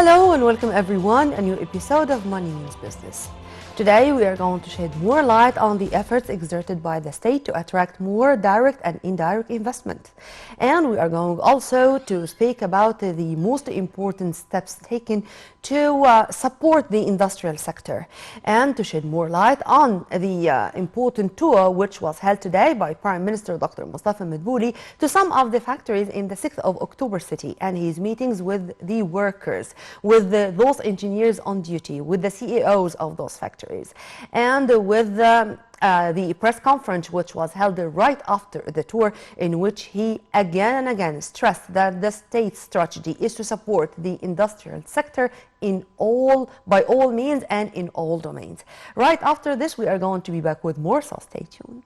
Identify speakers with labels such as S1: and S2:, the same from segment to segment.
S1: Hello and welcome everyone, a new episode of Money News Business. Today we are going to shed more light on the efforts exerted by the state to attract more direct and indirect investment. And we are going also to speak about the most important steps taken to support the industrial sector and to shed more light on the important tour which was held today by Prime Minister Dr. Mustafa Madbouli to some of the factories in the 6th of October city and his meetings with the workers, with those engineers on duty, with the CEOs of those factories, and with the press conference which was held right after the tour, in which he again and again stressed that the state's strategy is to support the industrial sector by all means and in all domains. Right after this, we are going to be back with more, so stay tuned.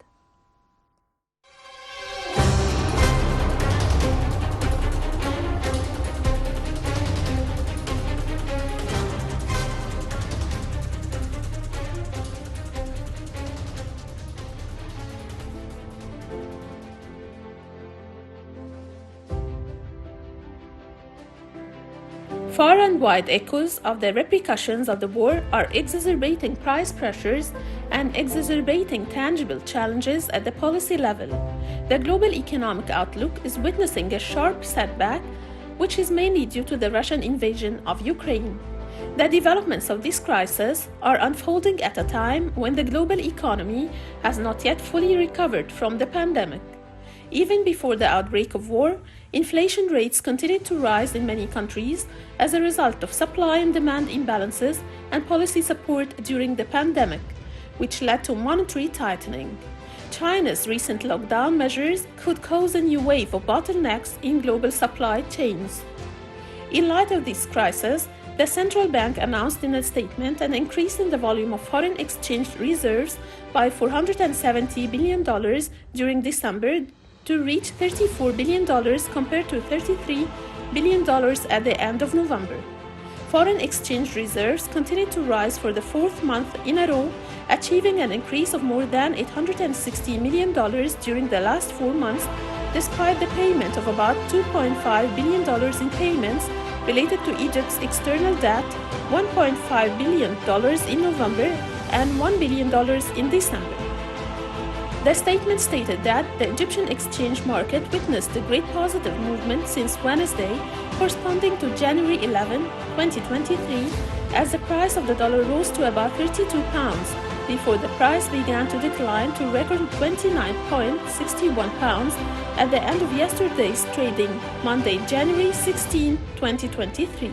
S2: Far and wide echoes of the repercussions of the war are exacerbating price pressures and exacerbating tangible challenges at the policy level. The global economic outlook is witnessing a sharp setback, which is mainly due to the Russian invasion of Ukraine. The developments of this crisis are unfolding at a time when the global economy has not yet fully recovered from the pandemic. Even before the outbreak of war, inflation rates continued to rise in many countries as a result of supply and demand imbalances and policy support during the pandemic, which led to monetary tightening. China's recent lockdown measures could cause a new wave of bottlenecks in global supply chains. In light of this crisis, the central bank announced in a statement an increase in the volume of foreign exchange reserves by $470 billion during December to reach $34 billion compared to $33 billion at the end of November. Foreign exchange reserves continued to rise for the fourth month in a row, achieving an increase of more than $860 million during the last 4 months, despite the payment of about $2.5 billion in payments related to Egypt's external debt, $1.5 billion in November, and $1 billion in December. The statement stated that the Egyptian exchange market witnessed a great positive movement since Wednesday, corresponding to January 11, 2023, as the price of the dollar rose to about 32 pounds, before the price began to decline to record 29.61 pounds at the end of yesterday's trading, Monday, January 16, 2023.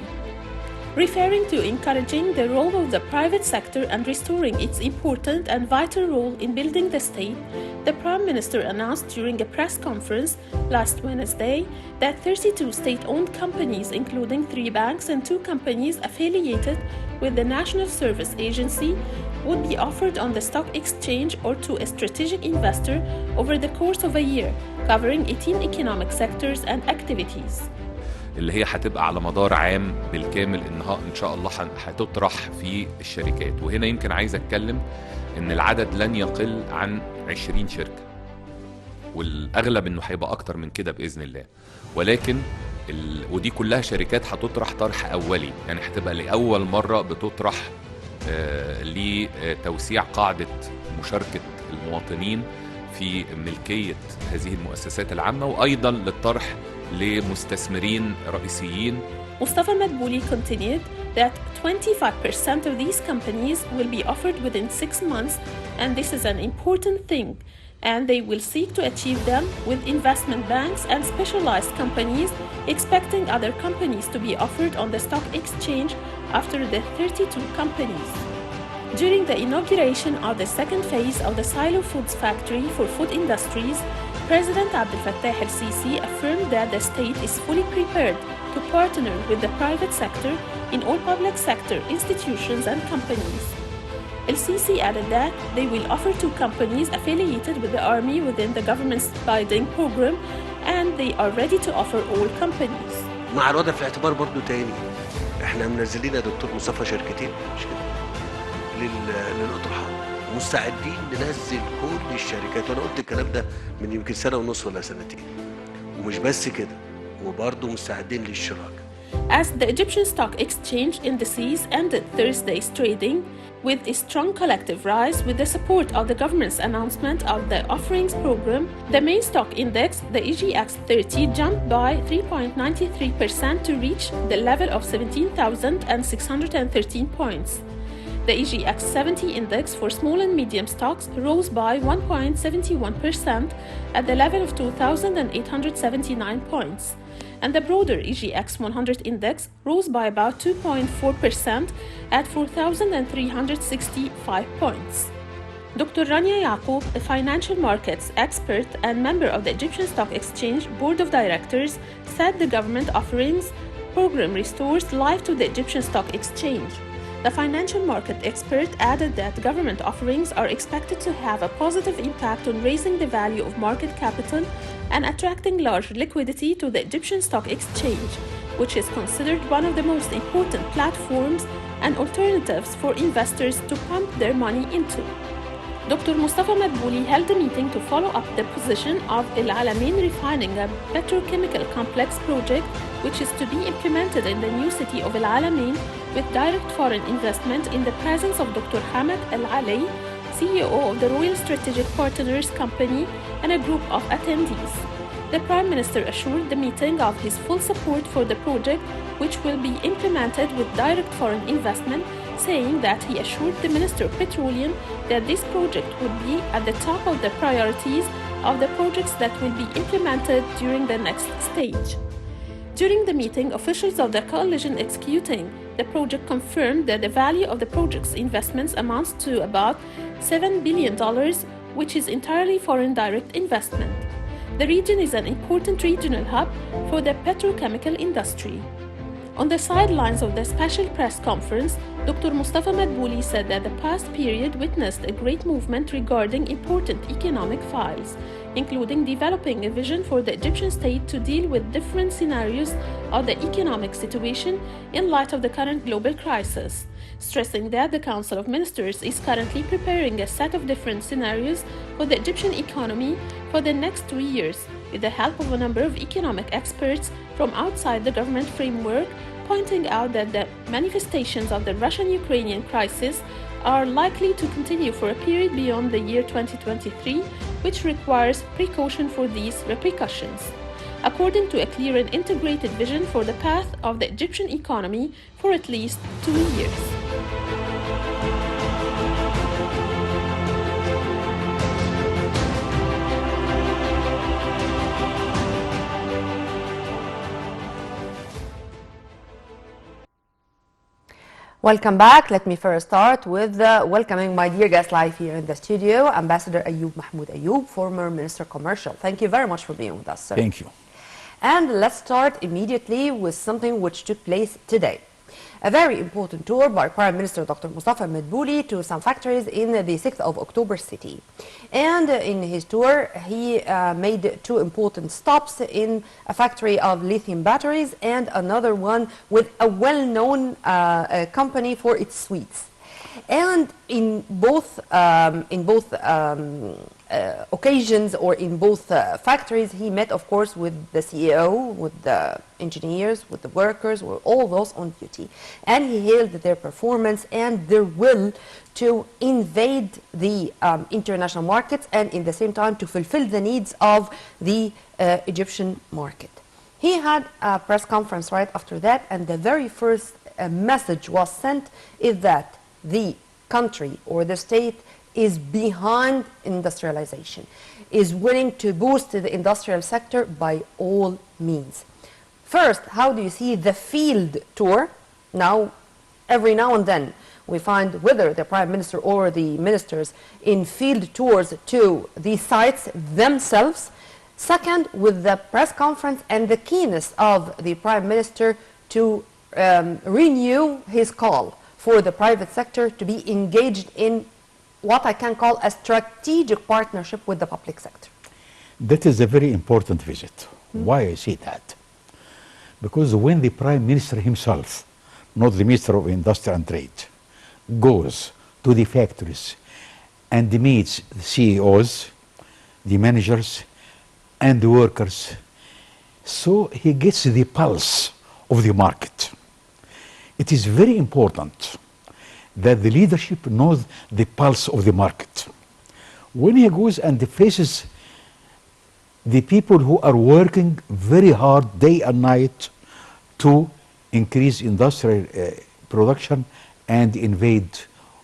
S2: Referring to encouraging the role of the private sector and restoring its important and vital role in building the state, the Prime Minister announced during a press conference last Wednesday that 32 state-owned companies, including 3 banks and 2 companies affiliated with the National Service Agency, would be offered on the stock exchange or to a strategic investor over the course of a year, covering 18 economic sectors and activities.
S3: اللي هي هتبقى على مدار عام بالكامل انها ان شاء الله هتطرح في الشركات. وهنا يمكن عايز اتكلم ان العدد لن يقل عن 20 شركة، والاغلب انه هيبقى اكتر من كده باذن الله. ولكن ودي كلها شركات هتطرح طرح اولي، يعني هتبقى لاول مرة بتطرح لتوسيع قاعدة مشاركة المواطنين في ملكية هذه المؤسسات العامة، وايضا للطرح لمستثمرين رئيسيين.
S2: Mustafa Madbouli continued that 25% of these companies will be offered within 6 months, and this is an important thing, and they will seek to achieve them with investment banks and specialized companies, expecting other companies to be offered on the stock exchange after the 32 companies. During the inauguration of the second phase of the Silo Foods factory for food industries, President Abdel Fattah el-Sisi affirmed that the state is fully prepared to partner with the private sector in all public sector institutions and companies. El-Sisi added that they will offer 2 companies affiliated with the army within the government's Biden program, and they are ready to offer all companies.
S4: مع الوضع في الاعتبار برضو تاني، احنا منزلين يا دكتور مصطفى شركتين مش كده للإطروحات، ومستعدين ننزل كل الشركات، وانا قلت الكلام ده من يمكن 1.5 ولا 2 سنين. ومش بس كده، وبرضو مستعدين للشراكة.
S2: As the Egyptian Stock Exchange indices ended Thursday's trading with a strong collective rise with the support of the government's announcement of the offerings program, the main stock index, the EGX 30, jumped by 3.93% to reach the level of 17,613 points. The EGX 70 index for small and medium stocks rose by 1.71% at the level of 2,879 points, and the broader EGX 100 index rose by about 2.4% at 4,365 points. Dr. Rania Yaqub, a financial markets expert and member of the Egyptian Stock Exchange Board of Directors, said the government offerings program restores life to the Egyptian Stock Exchange. The financial market expert added that government offerings are expected to have a positive impact on raising the value of market capital and attracting large liquidity to the Egyptian Stock Exchange, which is considered one of the most important platforms and alternatives for investors to pump their money into. Dr. Mustafa Madbouli held a meeting to follow up the position of Al Alamein refining a petrochemical complex project which is to be implemented in the new city of Al Alamein with direct foreign investment in the presence of Dr. Hamad Al Alay, CEO of the Royal Strategic Partners Company, and a group of attendees. The Prime Minister assured the meeting of his full support for the project, which will be implemented with direct foreign investment, saying that he assured the Minister of Petroleum that this project would be at the top of the priorities of the projects that will be implemented during the next stage. During the meeting, officials of the coalition executing the project confirmed that the value of the project's investments amounts to about $7 billion, which is entirely foreign direct investment. The region is an important regional hub for the petrochemical industry. On the sidelines of the special press conference, Dr. Mustafa Madbouli said that the past period witnessed a great movement regarding important economic files, including developing a vision for the Egyptian state to deal with different scenarios of the economic situation in light of the current global crisis, stressing that the Council of Ministers is currently preparing a set of different scenarios for the Egyptian economy for the next 2 years, with the help of a number of economic experts from outside the government framework, pointing out that the manifestations of the Russian-Ukrainian crisis are likely to continue for a period beyond the year 2023, which requires precaution for these repercussions, according to a clear and integrated vision for the path of the Egyptian economy for at least 2 years.
S1: Welcome back. Let me first start with welcoming my dear guest live here in the studio, Ambassador Mohmoud Ayoub, former Minister Commercial. Thank you very much for being with us, sir.
S5: Thank you.
S1: And let's start immediately with something which took place today. A very important tour by Prime Minister Dr. Mustafa Madbouli to some factories in the 6th of October city. And in his tour, he made 2 important stops in a factory of lithium batteries and another one with a well-known company for its sweets. And in both occasions or in both factories, he met, of course, with the CEO, with the engineers, with the workers, with all those on duty. And he hailed their performance and their will to invade the international markets and, in the same time, to fulfill the needs of the Egyptian market. He had a press conference right after that, and the very first message was sent is that the country or the state is behind industrialization, is willing to boost the industrial sector by all means. First, how do you see the field tour? Now, every now and then, we find whether the Prime Minister or the ministers in field tours to these sites themselves. Second, with the press conference and the keenness of the Prime Minister to renew his call for the private sector to be engaged in what I can call a strategic partnership with the public sector.
S5: That is a very important visit. Why I say that? Because when the Prime Minister himself, not the Minister of Industry and Trade, goes to the factories and meets the CEOs, the managers, and the workers, so he gets the pulse of the market. It is very important that the leadership knows the pulse of the market. When he goes and faces the people who are working very hard day and night to increase industrial production and invade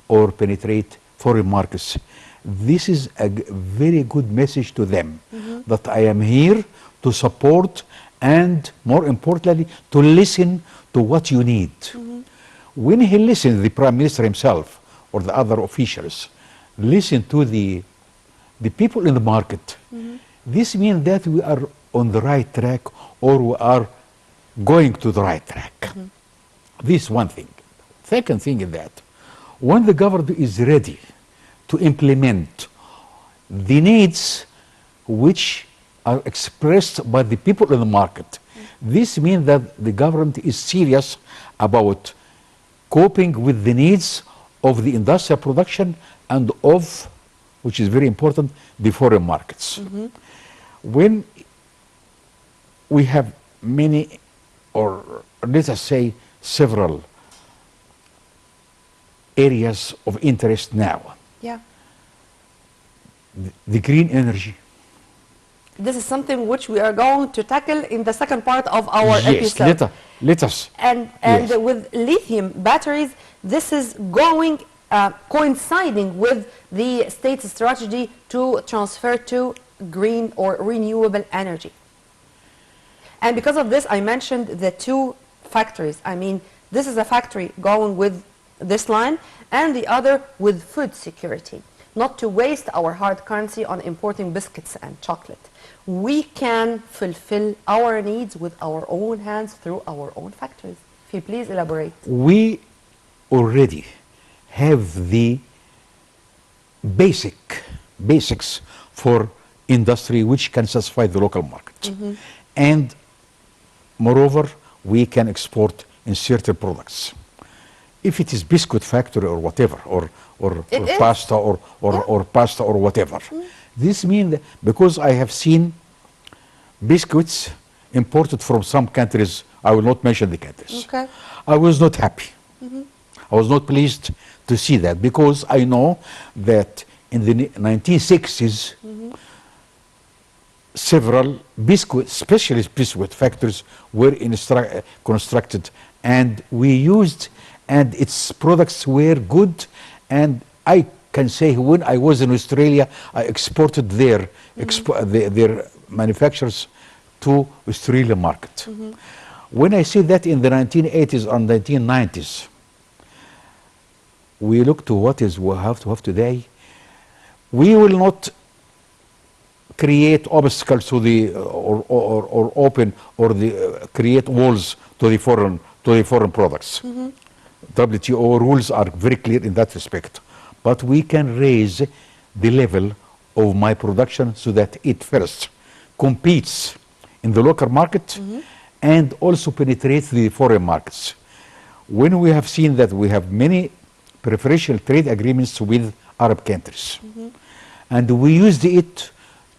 S5: or penetrate foreign markets, this is a very good message to them that I am here to support and, more importantly, to listen to what you need. When he listens, the Prime Minister himself or the other officials listen to the people in the market, this means that we are on the right track or we are going to the right track. This is one thing. Second thing is that when the government is ready to implement the needs which are expressed by the people in the market, this means that the government is serious about coping with the needs of the industrial production and of, which is very important, the foreign markets. When we have many, or let us say several areas of interest now,
S1: Yeah.
S5: the green energy.
S1: This is something which we are going to tackle in the second part of our
S5: Yes,
S1: episode.
S5: let us.
S1: And
S5: Yes.
S1: with lithium batteries, this is going coinciding with the state's strategy to transfer to green or renewable energy. And because of this, I mentioned the two factories. I mean, this is a factory going with this line and the other with food security. Not to waste our hard currency on importing biscuits and chocolate. We can fulfill our needs with our own hands through our own factories. If you please elaborate.
S5: We already have the basics for industry which can satisfy the local market. And moreover, we can export in certain products. If it is biscuit factory or whatever, or pasta or pasta or whatever. This means that because I have seen biscuits imported from some countries, I will not mention the countries.
S1: Okay.
S5: I was not happy. I was not pleased to see that because I know that in the 1960s, several biscuit, specialist biscuit factories were constructed, and we used, and its products were good. And I can say when I was in Australia, I exported their manufacturers to Australian market. When I see that in the 1980s or 1990s, we look to what is we have to have today. We will not create obstacles to the or open or the create walls to the foreign products. WTO rules are very clear in that respect, but we can raise the level of my production so that it first competes in the local market and also penetrates the foreign markets. When we have seen that we have many preferential trade agreements with Arab countries, and we used it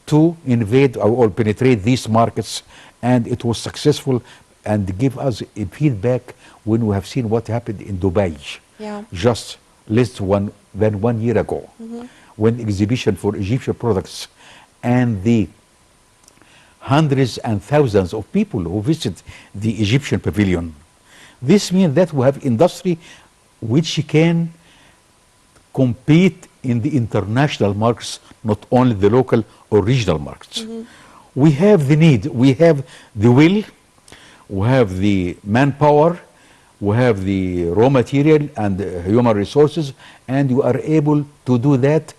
S5: to invade or penetrate these markets, and it was successful and give us a feedback when we have seen what happened in Dubai just less than 1 year ago, when exhibition for Egyptian products and the hundreds and thousands of people who visit the Egyptian pavilion. This means that we have industry which can compete in the international markets, not only the local or regional markets. We have the need, we have the will, we have the manpower, we have the raw material and human resources, and we are able to do that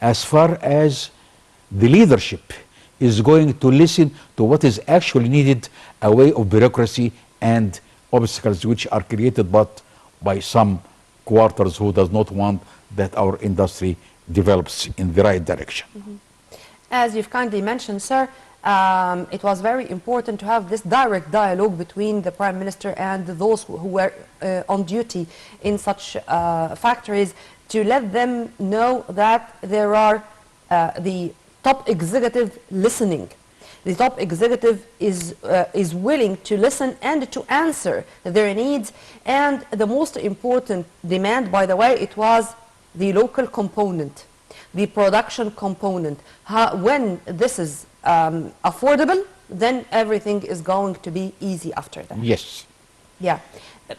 S5: as far as the leadership is going to listen to what is actually needed, away of bureaucracy and obstacles which are created but by some quarters who does not want that our industry develops in the right direction.
S1: As you've kindly mentioned, sir, it was very important to have this direct dialogue between the Prime Minister and those who were on duty in such factories, to let them know that there are the top executive listening. the top executive is willing to listen and to answer their needs. And the most important demand, by the way, it was the local component, the production component. When this is affordable, then everything is going to be easy after that.
S5: Yes.
S1: Yeah.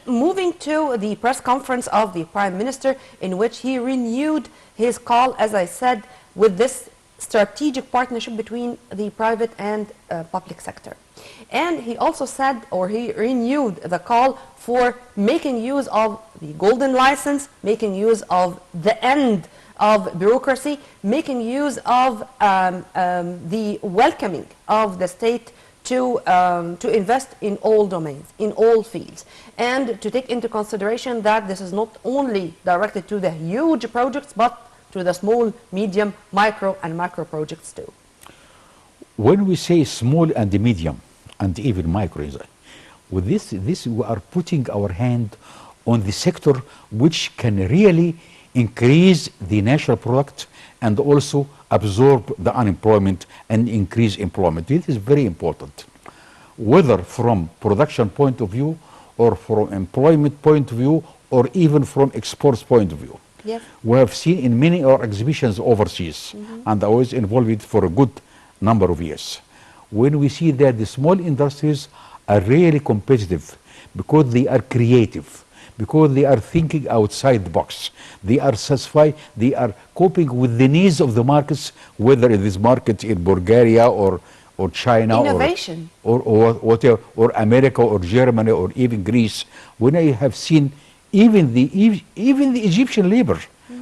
S1: Moving to the press conference of the Prime Minister, in which he renewed his call, as I said, with this strategic partnership between the private and public sector. And he also said, or he renewed the call for making use of the golden license, making use of the end of bureaucracy, making use of the welcoming of the state to invest in all domains, in all fields, and to take into consideration that this is not only directed to the huge projects, but to the small, medium, micro, and macro projects too.
S5: When we say small and medium, and even micro, with this we are putting our hand on the sector which can really increase the national product and also absorb the unemployment and increase employment. This is very important, whether from production point of view or from employment point of view or even from exports point of view.
S1: Yes.
S5: We have seen in many of our exhibitions overseas, and I was involved for a good number of years, when we see that the small industries are really competitive because they are creative, because they are thinking outside the box. They are satisfied, they are coping with the needs of the markets, whether it is markets in Bulgaria or China
S1: Innovation.
S5: or whatever, or America or Germany or even Greece. When I have seen even the Egyptian labor,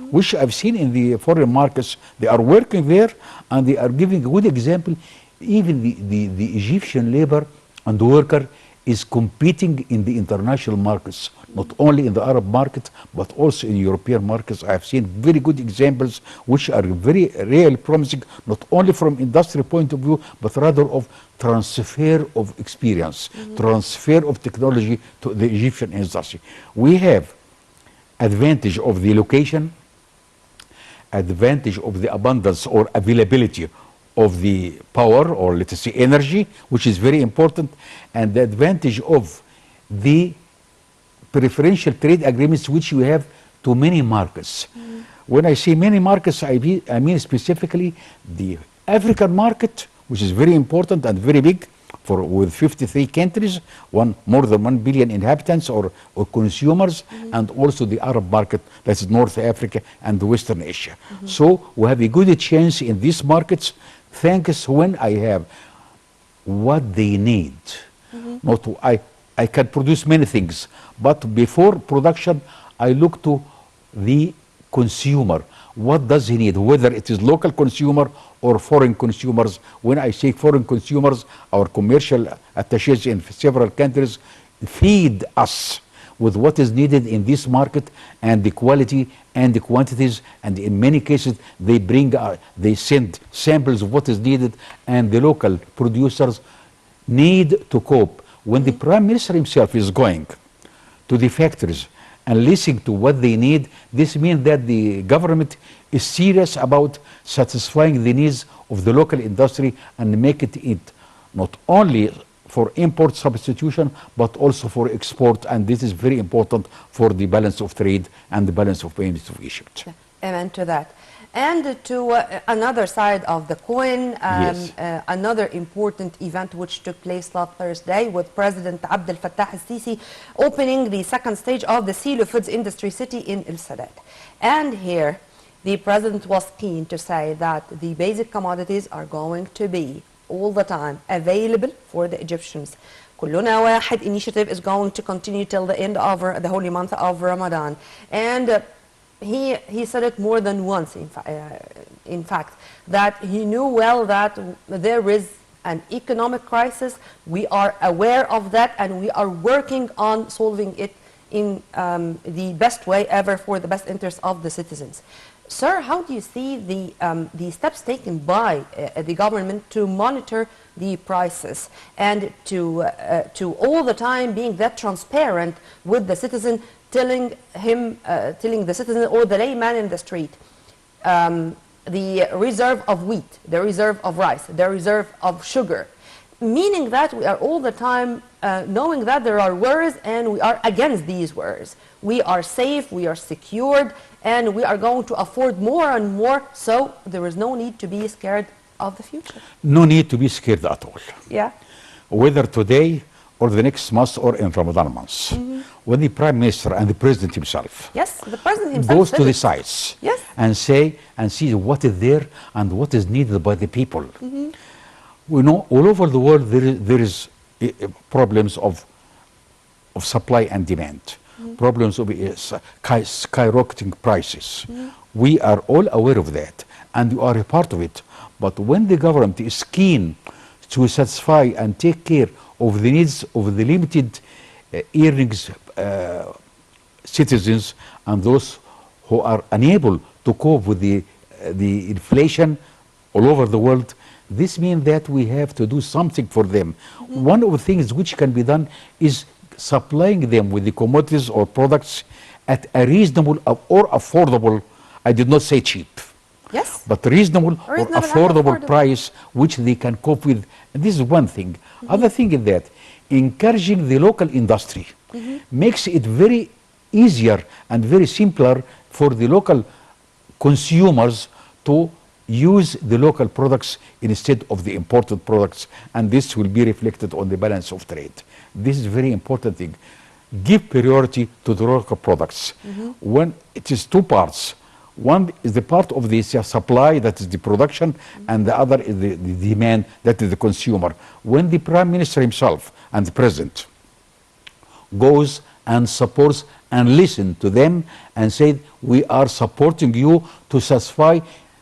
S5: which I've seen in the foreign markets, they are working there and they are giving a good example. Even the Egyptian labor and worker is competing in the international markets, not only in the Arab market, but also in European markets. I have seen very good examples which are very really promising, not only from industry point of view, but rather of transfer of experience, transfer of technology to the Egyptian industry. We have advantage of the location, advantage of the abundance or availability of the power, or let us say energy, which is very important, and the advantage of the preferential trade agreements which we have to many markets. When I say many markets, I mean specifically the African market, which is very important and very big, with 53 countries, more than 1 billion inhabitants or consumers, and also the Arab market, that's North Africa and Western Asia. So we have a good chance in these markets, thanks when I have what they need. Not I can produce many things, but before production, I look to the consumer. What does he need? Whether it is local consumer or foreign consumers. When I say foreign consumers, our commercial attaches in several countries feed us with what is needed in this market, and the quality and the quantities, and in many cases they send samples of what is needed, and the local producers need to cope. When the Prime Minister himself is going to the factories and listening to what they need, this means that the government is serious about satisfying the needs of the local industry and make it not only for import substitution, but also for export, and this is very important for the balance of trade and the balance of payments of Egypt.
S1: Amen to that. And to another side of the coin,
S5: Yes.
S1: another important event which took place last Thursday with President Abdel Fattah al-Sisi opening the second stage of the Silo Foods Industry City in El Sadat. And here, the President was keen to say that the basic commodities are going to be all the time available for the Egyptians. كلنا واحد initiative is going to continue till the end of the holy month of Ramadan. And he said it more than once, in fact, that he knew well that there is an economic crisis. We are aware of that, and we are working on solving it in the best way ever for the best interest of the citizens. Sir, how do you see the steps taken by the government to monitor the prices and to all the time being that transparent with the citizen, telling the citizen or the layman in the street, the reserve of wheat, the reserve of rice, the reserve of sugar, meaning that we are all the time knowing that there are wars and we are against these wars. We are safe, we are secured, and we are going to afford more and more, so there is no need to be scared of the future.
S5: No need to be scared at all.
S1: Yeah.
S5: Whether today or the next month or in Ramadan months. When the Prime Minister and the President himself
S1: Yes, the president himself
S5: goes
S1: said
S5: to the
S1: it.
S5: sites
S1: Yes.
S5: and say and see what is there and what is needed by the people. We know all over the world there is problems of supply and demand, problems of skyrocketing prices. We are all aware of that and we are a part of it. But when the government is keen to satisfy and take care of the needs of the limited earnings citizens and those who are unable to cope with the inflation all over the world, this means that we have to do something for them. One of the things which can be done is supplying them with the commodities or products at a reasonable or affordable, I did not say cheap,
S1: Yes.
S5: but reasonable or
S1: Reasonable and
S5: affordable
S1: affordable.
S5: price which they can cope with. And this is one thing. Other thing is that encouraging the local industry makes it very easier and very simpler for the local consumers to use the local products instead of the imported products, and this will be reflected on the balance of trade. This is very important thing. Give priority to the local products. When it is two parts. One is the part of the supply, that is the production, and the other is the demand, that is the consumer. When the Prime Minister himself and the President goes and supports and listen to them and say, we are supporting you to satisfy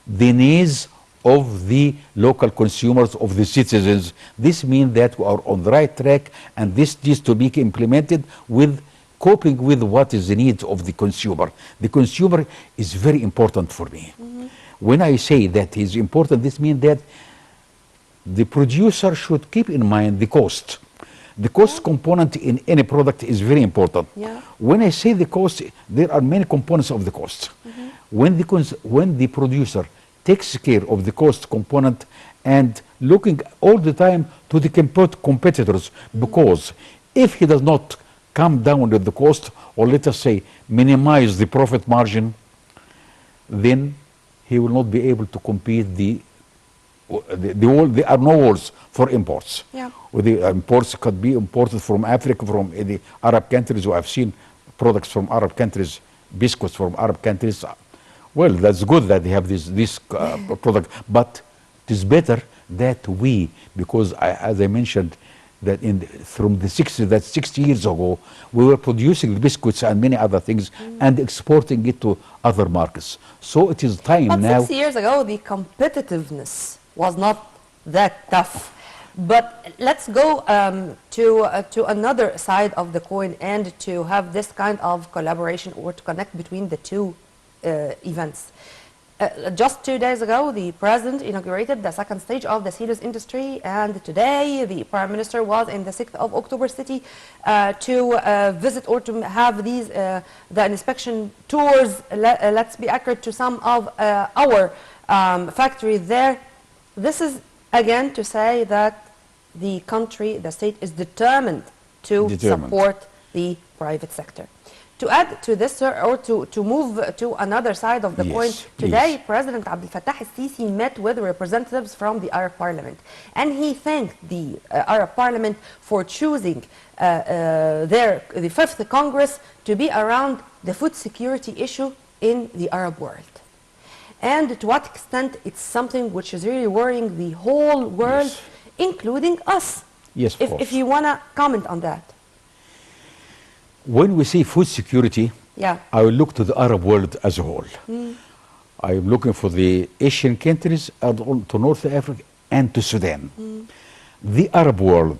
S5: the needs of the local consumers, of the citizens. This means that we are on the right track, and this needs to be implemented with coping with what is the needs of the consumer. The consumer is very important for me. When I say that is important, this means that the producer should keep in mind the cost. The cost component in any product is very important.
S1: Yeah.
S5: When I say the cost, there are many components of the cost. When the producer takes care of the cost component and looking all the time to the competitors, because if he does not come down with the cost, or let us say minimize the profit margin, then he will not be able to compete. There are no walls for imports.
S1: Yeah.
S5: The imports could be imported from Africa, from the Arab countries. We have seen products from Arab countries, biscuits from Arab countries. Well, that's good that they have this product, but it is better that we, because as I mentioned, that from the 60s, that's 60 years ago, we were producing the biscuits and many other things and exporting it to other markets. So it is time
S1: But
S5: now.
S1: 6 years ago, the competitiveness was not that tough. But let's go to another side of the coin and to have this kind of collaboration or to connect between the two events. Just 2 days ago, the president inaugurated the second stage of the seedless industry, and today the prime minister was in the 6th of October city to visit or to have these the inspection tours. Let's be accurate to some of our factories there. This is again to say that the country, the state, is determined to support the private sector. To add to this, sir, or to move to another side of the coin, today President Abdel Fattah el-Sisi met with representatives from the Arab Parliament, and he thanked the Arab Parliament for choosing the 5th Congress to be around the food security issue in the Arab world. And to what extent it's something which is really worrying the whole world, including us.
S5: Yes, of course.
S1: If you want to comment on that.
S5: When we say food security, I will look to the Arab world as a whole. I am looking for the Asian countries, and to North Africa, and to Sudan. The Arab world,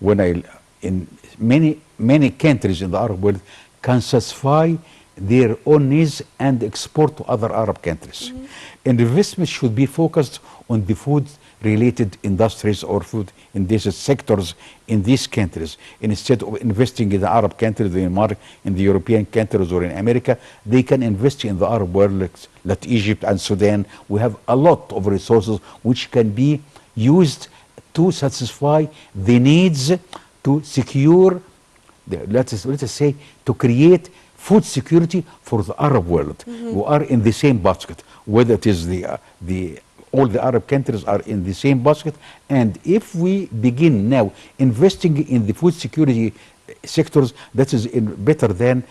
S5: in many countries in the Arab world, can satisfy their own needs and export to other Arab countries. And investment should be focused on the food related industries or food in these sectors in these countries. Instead of investing in the Arab countries, in the European countries or in America, they can invest in the Arab world like Egypt and Sudan. We have a lot of resources which can be used to satisfy the needs to secure, let us say, to create food security for the Arab world. We are in the same basket, whether it is all the Arab countries are in the same basket. And if we begin now investing in the food security sectors, that is better than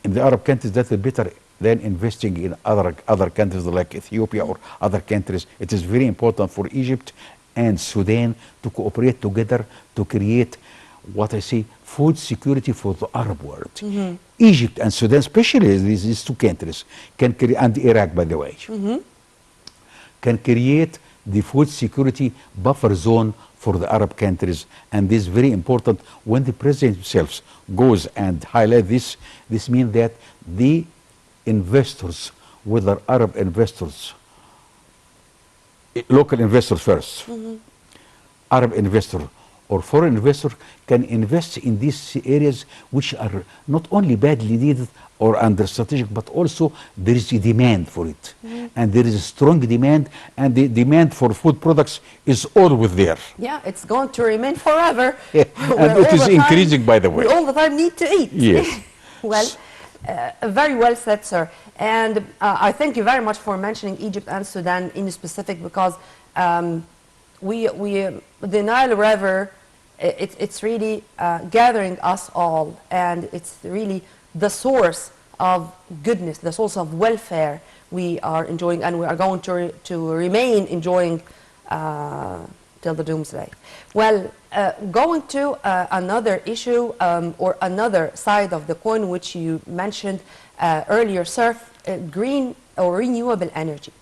S5: in the Arab countries, that is better than investing in other countries like Ethiopia or other countries. It is very important for Egypt and Sudan to cooperate together to create what I say food security for the Arab world. Egypt and Sudan, especially these two countries, can create, and Iraq, by the way, can create the food security buffer zone for the Arab countries. And this is very important. When the president himself goes and highlight this, this means that the investors, whether Arab investors, local investors first, Arab investor or foreign investor, can invest in these areas which are not only badly needed or under strategic, but also there is a demand for it. And there is a strong demand, and the demand for food products is always there.
S1: Yeah, it's going to remain forever.
S5: Yeah. And it is increasing, by the way.
S1: We all the time need to eat.
S5: Yes.
S1: Well, very well said, sir. And I thank you very much for mentioning Egypt and Sudan in specific, because the Nile River, it's really gathering us all, and it's really the source of goodness, the source of welfare we are enjoying, and we are going to remain enjoying till the doomsday. Well, going to another issue or another side of the coin, which you mentioned earlier, sir, green or renewable energy.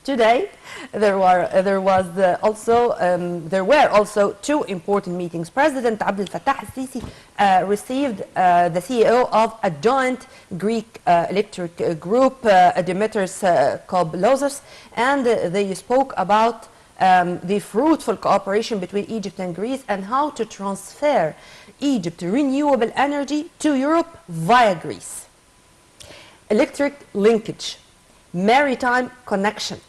S1: Today, there were also two important meetings. President Abdel Fattah al-Sisi received the CEO of a joint Greek electric group, Demetrios Koblozos, and they spoke about the fruitful cooperation between Egypt and Greece and how to transfer Egypt's renewable energy to Europe via Greece. Electric linkage, maritime connection.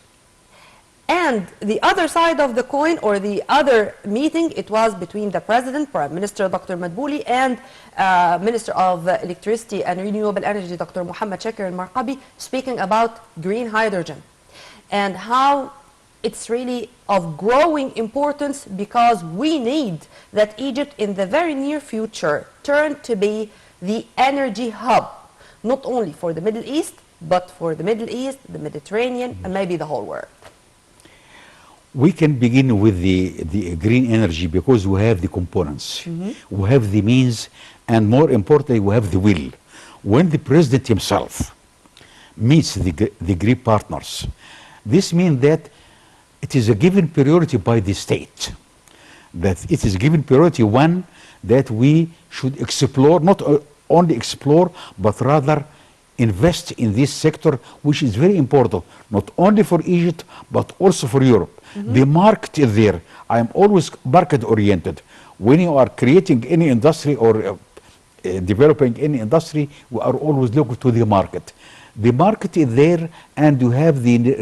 S1: And the other side of the coin, or the other meeting, it was between the President, Prime Minister Dr. Madbouli, and Minister of Electricity and Renewable Energy, Dr. Mohammed Shakir al-Marqabi, speaking about green hydrogen and how it's really of growing importance, because we need that Egypt in the very near future turn to be the energy hub, not only for the Middle East, but for the Middle East, the Mediterranean, and maybe the whole world.
S5: We can begin with the green energy because we have the components, we have the means, and more importantly, we have the will. When the president himself meets the Greek partners, this means that it is a given priority by the state, that it is given priority one, that we should explore, not only explore, but rather invest in this sector, which is very important, not only for Egypt, but also for Europe. The market is there. I am always market oriented. When you are creating any industry or developing any industry, we are always looking to the market. The market is there, and you have the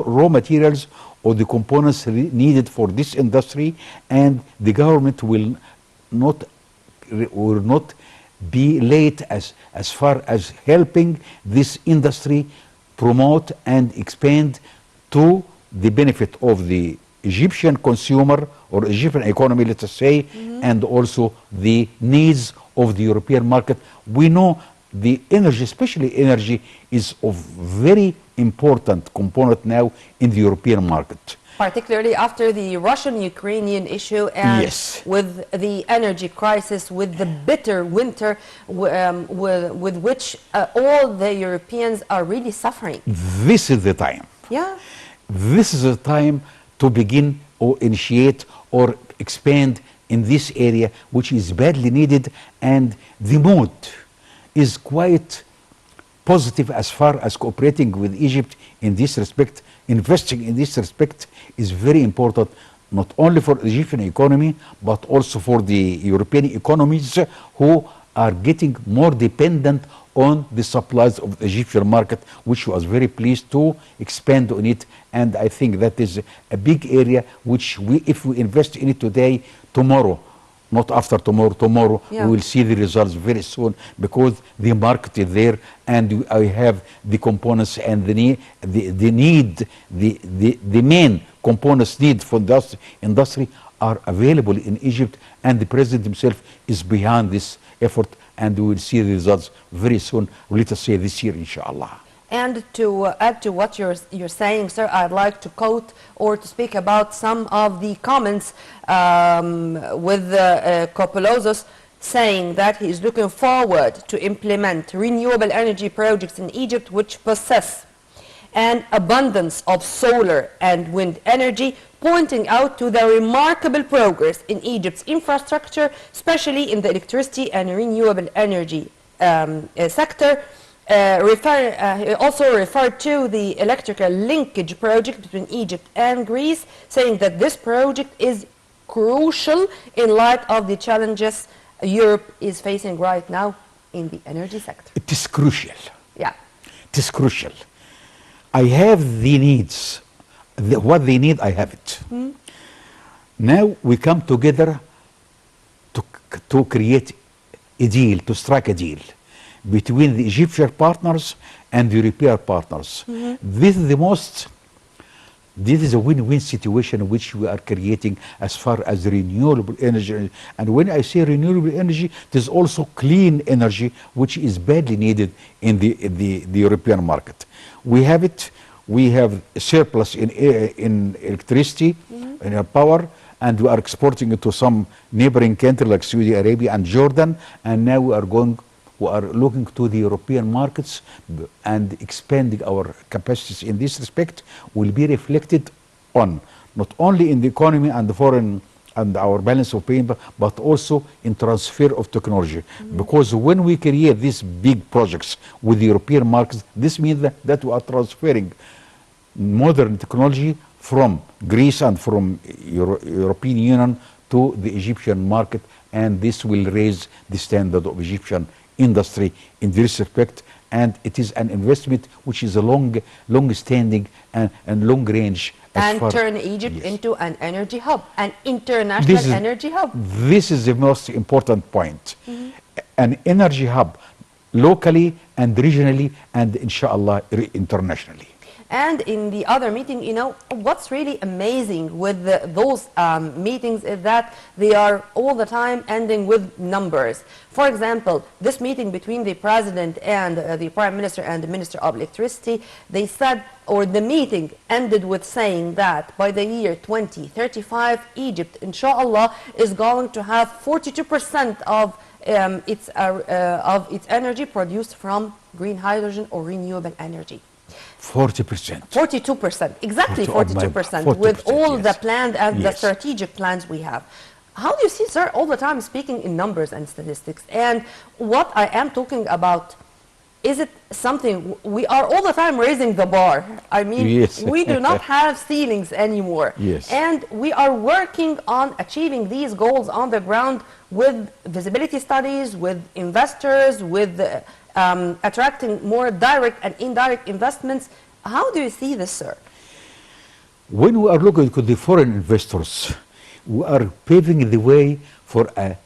S5: raw materials or the components needed for this industry, and the government will not be late as far as helping this industry promote and expand to the benefit of the Egyptian consumer or Egyptian economy, let us say, and also the needs of the European market. We know the energy, especially energy, is of very important component now in the European market.
S1: Particularly after the Russian-Ukrainian issue, and with the energy crisis, with the bitter winter with which all the Europeans are really suffering.
S5: This is the time.
S1: Yeah.
S5: This is the time to begin or initiate or expand in this area, which is badly needed, and the mood is quite positive as far as cooperating with Egypt in this respect. Investing in this respect is very important, not only for the Egyptian economy, but also for the European economies who are getting more dependent on the supplies of the Egyptian market, which was very pleased to expand on it. And I think that is a big area which if we invest in it today, tomorrow, not after tomorrow, tomorrow,
S1: Yeah.
S5: we will see the results very soon, because the market is there, and I have the components and the main components need for the industry are available in Egypt, and the president himself is behind this effort, and we will see the results very soon. Let us say this year, inshallah.
S1: And to add to what you're saying, sir, I'd like to quote or to speak about some of the comments with Kopolozos, saying that he is looking forward to implement renewable energy projects in Egypt which possess an abundance of solar and wind energy, pointing out to the remarkable progress in Egypt's infrastructure, especially in the electricity and renewable energy sector. He also referred to the electrical linkage project between Egypt and Greece, saying that this project is crucial in light of the challenges Europe is facing right now in the energy sector.
S5: It is crucial.
S1: Yeah.
S5: It is crucial. I have the needs. What they need, I have it. Now we come together to create a deal, to strike a deal between the Egyptian partners and the European partners. This is a win-win situation which we are creating as far as renewable energy. And when I say renewable energy, it is also clean energy, which is badly needed in the European market. We have it. We have a surplus in electricity, in power, and we are exporting it to some neighboring countries like Saudi Arabia and Jordan. And now we are looking to the European markets, and expanding our capacities in this respect will be reflected on not only in the economy and the foreign and our balance of payment, but also in transfer of technology. Because when we create these big projects with the European markets, this means that we are transferring modern technology from Greece and from European Union to the Egyptian market, and this will raise the standard of Egyptian industry in this respect. And it is an investment which is a long-standing and long-range.
S1: And turn Egypt into an energy hub, an international energy hub.
S5: This is the most important point. An energy hub, locally and regionally, and inshallah internationally.
S1: And in the other meeting, you know, what's really amazing with those meetings is that they are all the time ending with numbers. For example, this meeting between the president and the prime minister and the minister of electricity, they said, or the meeting ended with saying that by the year 2035, Egypt, inshallah, is going to have 42% of its energy produced from green hydrogen or renewable energy.
S5: 40%.
S1: 42%, exactly 42%, with all the planned and the strategic plans we have. How do you see, sir, all the time speaking in numbers and statistics? And what I am talking about, is it something, we are all the time raising the bar. I mean, we do not have ceilings anymore. And we are working on achieving these goals on the ground with visibility studies, with investors, with attracting more direct and indirect investments. How do you see this, sir?
S5: When we are looking to the foreign investors, we are paving the way for a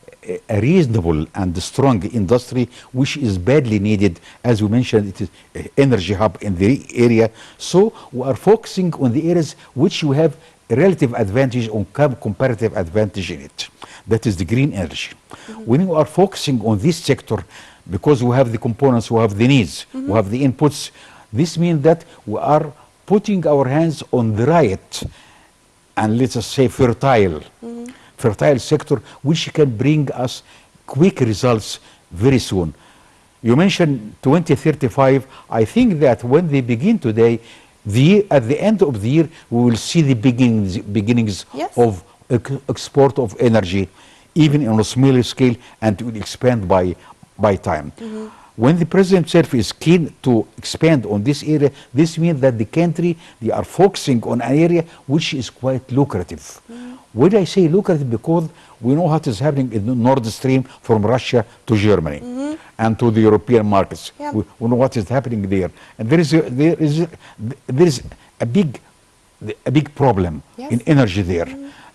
S5: reasonable and strong industry, which is badly needed. As we mentioned, it is an energy hub in the area. So we are focusing on the areas which we have a relative advantage or comparative advantage in it. That is the green energy. When we are focusing on this sector, because we have the components, we have the needs, we have the inputs, this means that we are putting our hands on the right and let us say fertile sector, which can bring us quick results very soon. You mentioned 2035. I think that when they begin today, at the end of the year, we will see the beginnings of export of energy, even on a smaller scale, and it will expand by time. When the president himself is keen to expand on this area, this means that the country, they are focusing on an area which is quite lucrative. When I say lucrative, because we know what is happening in the Nord Stream from Russia to Germany and to the European markets.
S1: Yeah.
S5: We know what is happening there. And there is a big problem
S1: Yes.
S5: in energy there.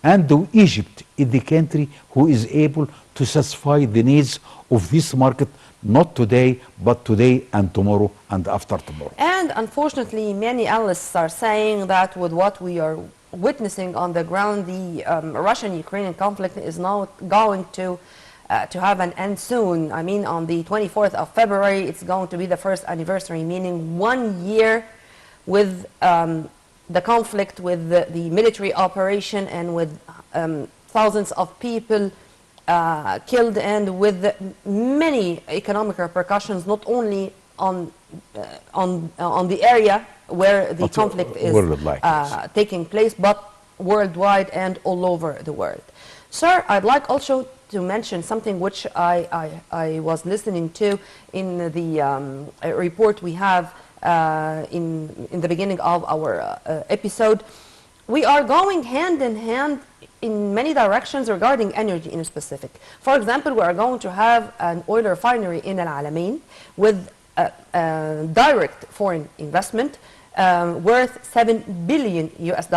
S5: And Egypt is the country who is able to satisfy the needs of this market, not today, but today and tomorrow and after tomorrow.
S1: And unfortunately, many analysts are saying that with what we are witnessing on the ground, the Russian-Ukrainian conflict is now going to have an end soon. I mean, on the 24th of February, it's going to be the first anniversary, meaning 1 year with the conflict, with the military operation, and with thousands of people killed, and with many economic repercussions, not only on the area where the
S5: But
S1: conflict is
S5: worldwide, yes.
S1: taking place, but worldwide and all over the world. Sir, I'd like also to mention something which I was listening to in the report we have in the beginning of our episode. We are going hand in hand in many directions regarding energy in specific. For example, we are going to have an oil refinery in Al Alamein with direct foreign investment worth $7 billion US,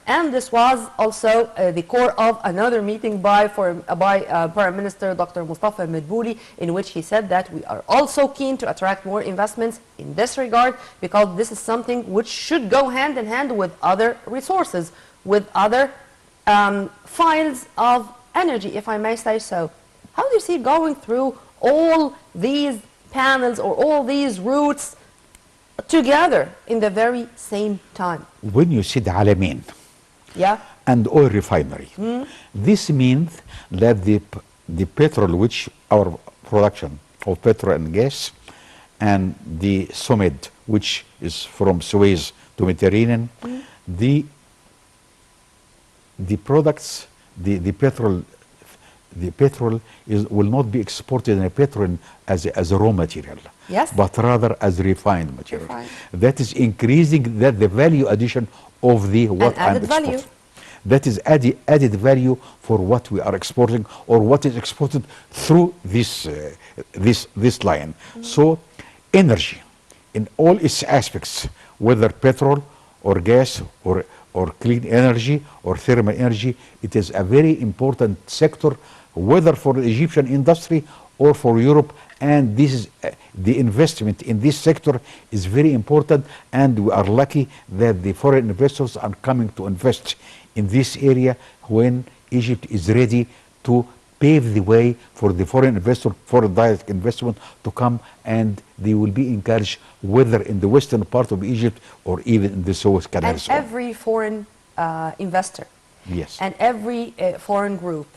S1: and this was also the core of another meeting by Prime Minister Dr. Mustafa Madbouli, in which he said that we are also keen to attract more investments in this regard, because this is something which should go hand in hand with other resources, with other files of energy, if I may say so. How do you see going through all these panels or all these routes together in the very same time?
S5: When you said Alamein
S1: Yeah.
S5: and oil refinery, this means that the petrol, which our production of petrol and gas, and the Sumed, which is from Suez to Mediterranean, the products, the petrol will not be exported in a petrol as a raw material,
S1: Yes.
S5: but rather as refined material.
S1: Refined.
S5: That is increasing the value addition of the what I'm
S1: added value.
S5: exporting. That is added value for what we are exporting, or what is exported through this line. So energy in all its aspects, whether petrol or gas or clean energy or thermal energy, it is a very important sector, whether for the Egyptian industry or for Europe. And this is the investment in this sector is very important, and we are lucky that the foreign investors are coming to invest in this area when Egypt is ready to pave the way for the foreign investor, foreign direct investment to come, and they will be encouraged whether in the western part of Egypt or even in the Suez Canal.
S1: And every foreign investor,
S5: Yes.
S1: and every foreign group,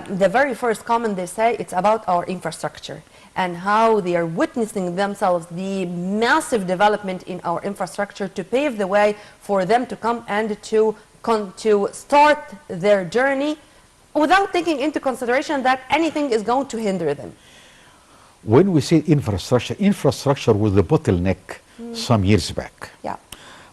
S1: the very first comment they say, it's about our infrastructure and how they are witnessing themselves the massive development in our infrastructure to pave the way for them to come and to start their journey without taking into consideration that anything is going to hinder them.
S5: When we say infrastructure was the bottleneck some years back.
S1: Yeah.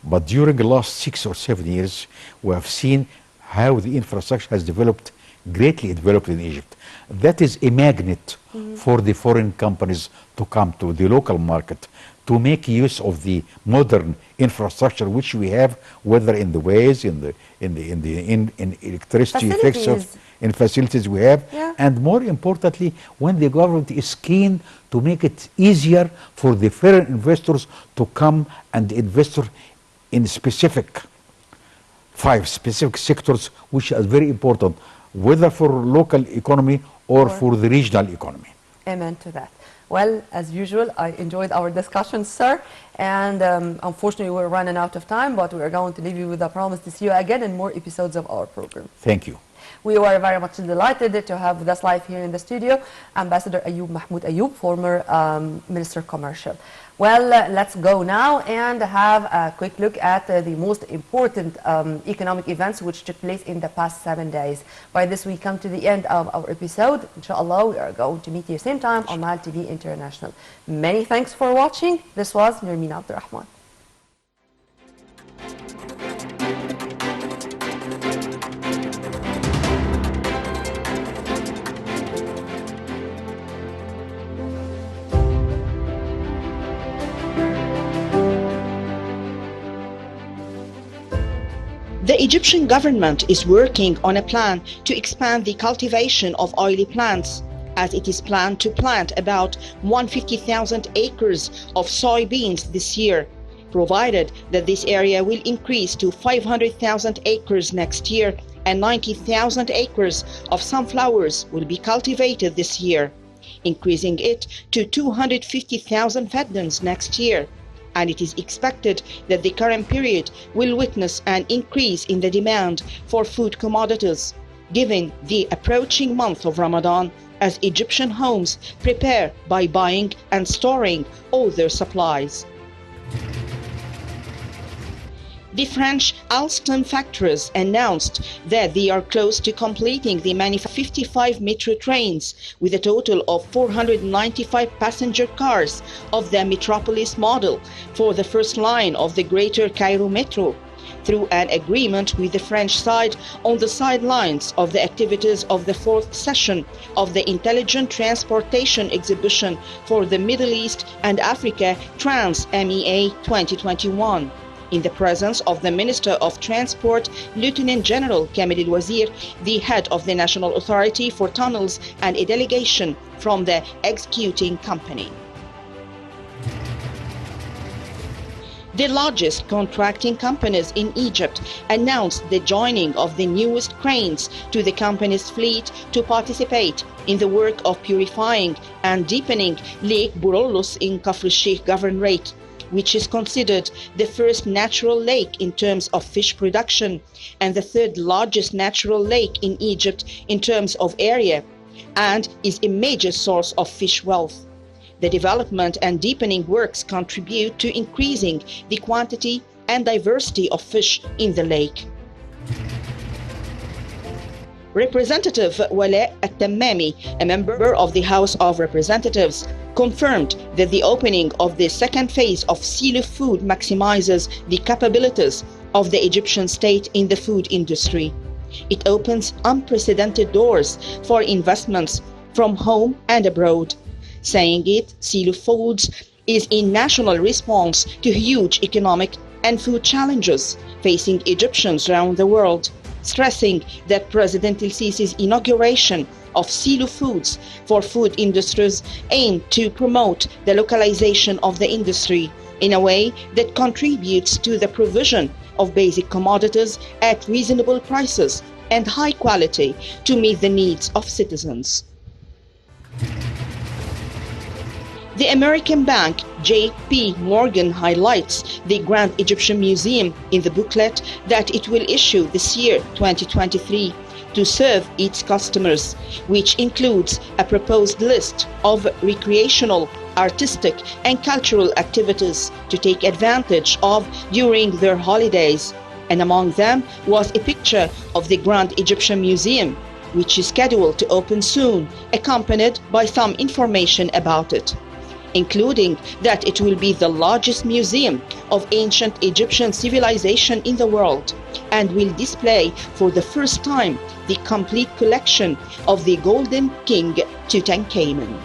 S5: But during the last 6 or 7 years, we have seen how the infrastructure has greatly developed in Egypt. That is a magnet for the foreign companies to come to the local market, to make use of the modern infrastructure which we have, whether in the ways, in electricity
S1: Facilities.
S5: fixtures, in facilities we have,
S1: Yeah.
S5: and more importantly, when the government is keen to make it easier for the foreign investors to come and invest in five specific sectors which are very important, whether for local economy or for the regional economy.
S1: Amen to that. Well, as usual, I enjoyed our discussion, sir. And unfortunately, we're running out of time, but we are going to leave you with a promise to see you again in more episodes of our program.
S5: Thank you.
S1: We were very much delighted to have with us live here in the studio Ambassador Mohmoud Ayoub, former Minister of Commercial. Well, let's go now and have a quick look at the most important economic events which took place in the past 7 days. By this, we come to the end of our episode. Inshallah, we are going to meet you same time on Mal TV International. Many thanks for watching. This was Nermeen Abdurrahman.
S6: The Egyptian government is working on a plan to expand the cultivation of oily plants, as it is planned to plant about 150,000 acres of soybeans this year, provided that this area will increase to 500,000 acres next year and 90,000 acres of sunflowers will be cultivated this year, increasing it to 250,000 faddans next year. And it is expected that the current period will witness an increase in the demand for food commodities, given the approaching month of Ramadan, as Egyptian homes prepare by buying and storing all their supplies. The French Alstom factories announced that they are close to completing the manufacture of 55 metro trains with a total of 495 passenger cars of the Metropolis model for the first line of the Greater Cairo Metro, through an agreement with the French side on the sidelines of the activities of the fourth session of the Intelligent Transportation Exhibition for the Middle East and Africa Trans-MEA 2021. In the presence of the Minister of Transport, Lieutenant General Kamil El-Wazir, the head of the National Authority for Tunnels, and a delegation from the executing company. The largest contracting companies in Egypt announced the joining of the newest cranes to the company's fleet to participate in the work of purifying and deepening Lake Burolus in Kafr el-Sheikh Governorate, which is considered the first natural lake in terms of fish production and the third largest natural lake in Egypt in terms of area, and is a major source of fish wealth. The development and deepening works contribute to increasing the quantity and diversity of fish in the lake. Representative Wala At-Tammami, a member of the House of Representatives, confirmed that the opening of the second phase of Silu Food maximizes the capabilities of the Egyptian state in the food industry. It opens unprecedented doors for investments from home and abroad. Saying it, Silu Foods is a national response to huge economic and food challenges facing Egyptians around the world, stressing that President El-Sisi's inauguration of Silu Foods for food industries aimed to promote the localization of the industry in a way that contributes to the provision of basic commodities at reasonable prices and high quality to meet the needs of citizens. The American bank J.P. Morgan highlights the Grand Egyptian Museum in the booklet that it will issue this year, 2023, to serve its customers, which includes a proposed list of recreational, artistic, and cultural activities to take advantage of during their holidays. And among them was a picture of the Grand Egyptian Museum, which is scheduled to open soon, accompanied by some information about it, including that it will be the largest museum of ancient Egyptian civilization in the world and will display for the first time the complete collection of the Golden King Tutankhamun.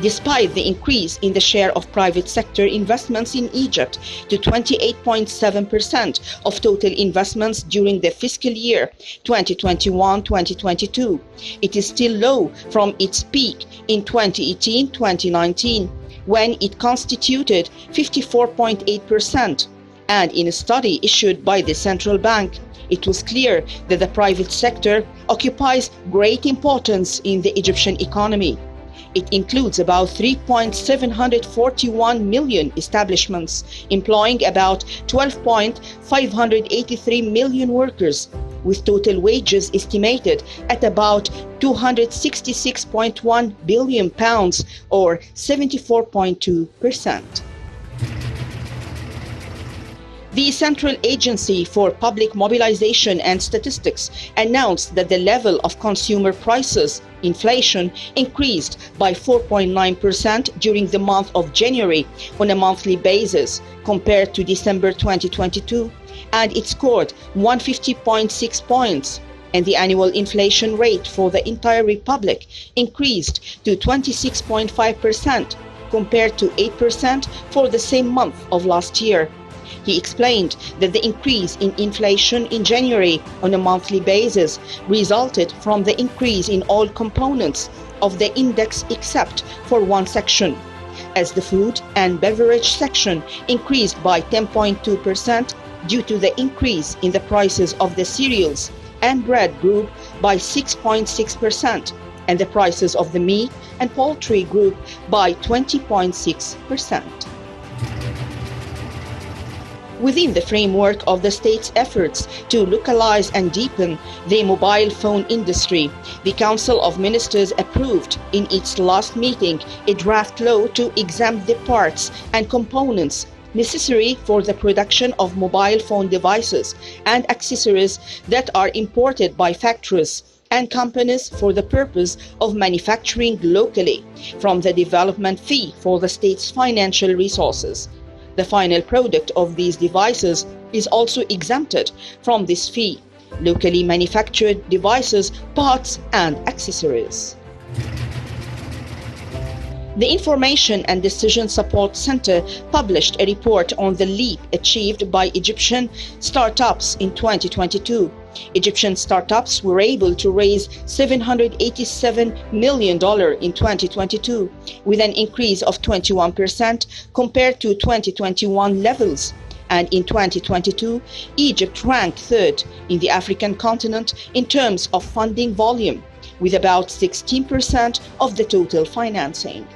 S6: Despite the increase in the share of private sector investments in Egypt to 28.7% of total investments during the fiscal year 2021-2022, it is still low from its peak in 2018-2019, when it constituted 54.8%. And in a study issued by the central bank, it was clear that the private sector occupies great importance in the Egyptian economy. It includes about 3.741 million establishments, employing about 12.583 million workers, with total wages estimated at about £266.1 billion, or 74.2%. The Central Agency for Public Mobilization and Statistics announced that the level of consumer prices, inflation, increased by 4.9% during the month of January on a monthly basis compared to December 2022, and it scored 150.6 points. And the annual inflation rate for the entire Republic increased to 26.5% compared to 8% for the same month of last year. He explained that the increase in inflation in January on a monthly basis resulted from the increase in all components of the index except for one section, as the food and beverage section increased by 10.2% due to the increase in the prices of the cereals and bread group by 6.6%, and the prices of the meat and poultry group by 20.6%. Within the framework of the state's efforts to localize and deepen the mobile phone industry, the Council of Ministers approved in its last meeting a draft law to exempt the parts and components necessary for the production of mobile phone devices and accessories that are imported by factories and companies for the purpose of manufacturing locally from the development fee for the state's financial resources. The final product of these devices is also exempted from this fee: locally manufactured devices, parts, and accessories. The Information and Decision Support Center published a report on the leap achieved by Egyptian startups in 2022. Egyptian startups were able to raise $787 million in 2022, with an increase of 21% compared to 2021 levels. And in 2022, Egypt ranked third in the African continent in terms of funding volume, with about 16% of the total financing.